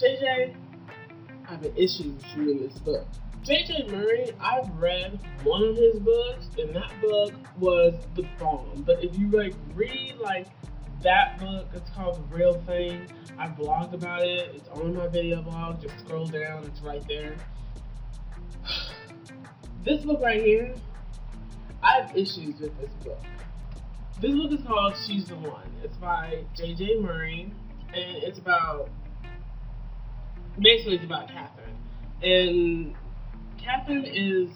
JJ, I have an issue with you in this book. JJ Murray, I've read one of his books, and that book was the bomb. But if you read that book, it's called The Real Thing. I blogged about it. It's on my video blog. Just scroll down. It's right there. This book right here, I have issues with this book. This book is called She's the One. It's by JJ Murray, and it's about Catherine. And Catherine is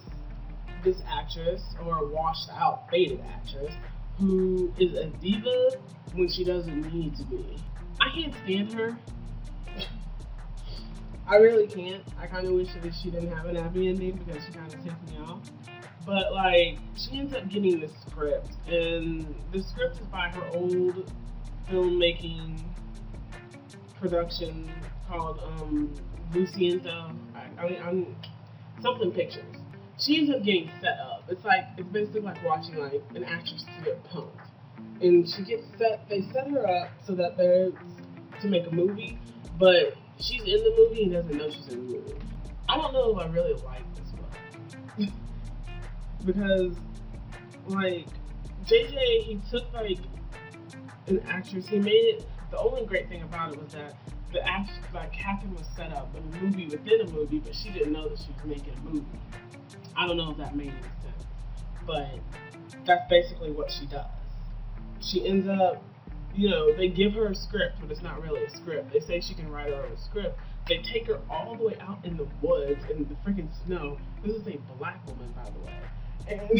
this actress, or a washed out, faded actress, who is a diva when she doesn't need to be. I can't stand her. I really can't. I kind of wish that she didn't have an happy ending because she kind of ticked me off. But she ends up getting the script, and the script is by her old filmmaking production called Luciento. I'm something pictures. She ends up getting set up. It's basically like watching an actress get punked, and they set her up so that they're to make a movie, but she's in the movie and doesn't know she's in the movie. I don't know if I really like this book. Because, JJ, he took, an actress, he made it, the only great thing about it was that the actress, Catherine was set up in a movie within a movie, but she didn't know that she was making a movie. I don't know if that made any sense, but that's basically what she does. She ends up, they give her a script, but it's not really a script. They say she can write her own script. They take her all the way out in the woods in the freaking snow. This is a black woman, by the way. And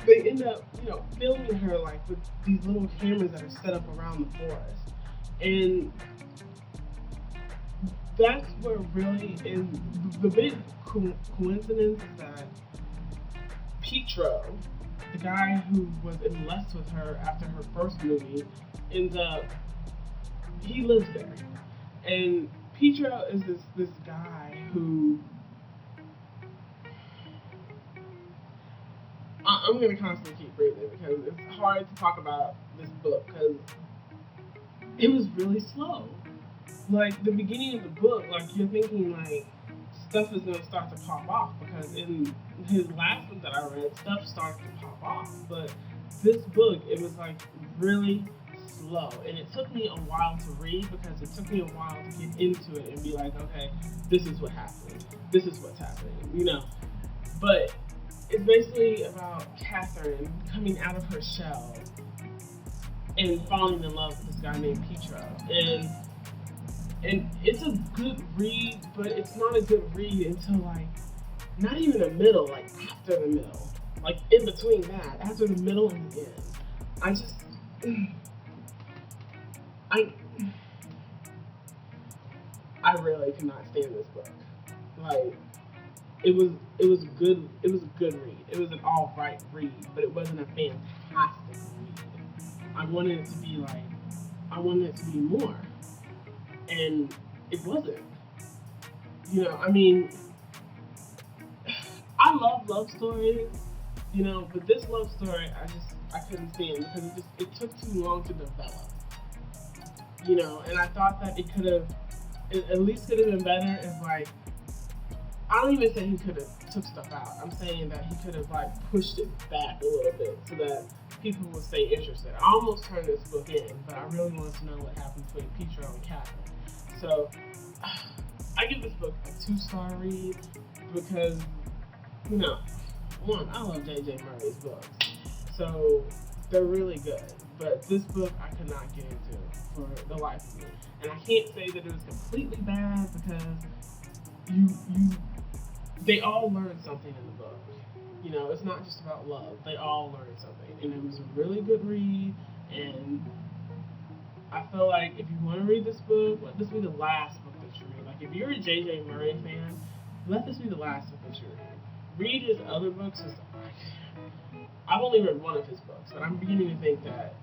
they end up, filming her with these little cameras that are set up around the forest. And that's where really, and the big coincidence is that Pietro, the guy who was in lust with her after her first movie, ends up, he lives there. And Pietro is this guy who, I'm going to constantly keep reading it because it's hard to talk about this book because it was really slow. The beginning of the book, you're thinking stuff is going to start to pop off because in his last book that I read, stuff starts to pop off. But this book, it was really slow, and it took me a while to read because it took me a while to get into it and be okay, this is what happened. This is what's happening, But it's basically about Catherine coming out of her shell and falling in love with this guy named Pietro. And it's a good read, but it's not a good read until not even the middle, after the middle. In between that, after the middle and the end. I really could not stand this book. It was a good read. It was an alright read, but it wasn't a fantastic read. I wanted it to be more. And it wasn't. I love love stories, but this love story I couldn't stand because it took too long to develop. And I thought that it at least could have been better if I don't even say he could have took stuff out. I'm saying that he could have pushed it back a little bit so that people would stay interested. I almost turned this book in, but I really wanted to know what happened between Pietro and Catherine. So I give this book a 2-star read because, one, I love JJ Murray's books. So they're really good. But this book I could not get into for the life of me. And I can't say that it was completely bad because they all learned something in the book. It's not just about love. They all learned something. And it was a really good read. And I feel if you want to read this book, let this be the last book that you read. If you're a JJ Murray fan, let this be the last book that you read. Read his other books. I've only read one of his books, but I'm beginning to think that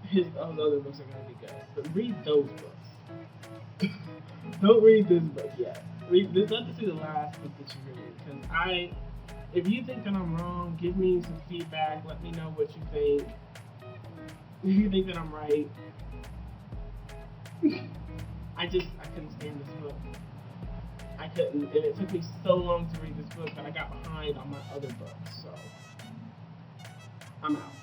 his other books are going to be good. But read those books. Don't read this book yet. Let this be the last book that you read. Because if you think that I'm wrong, give me some feedback. Let me know what you think. If you think that I'm right, I I couldn't stand this book. I couldn't, and it took me so long to read this book that I got behind on my other books. So I'm out.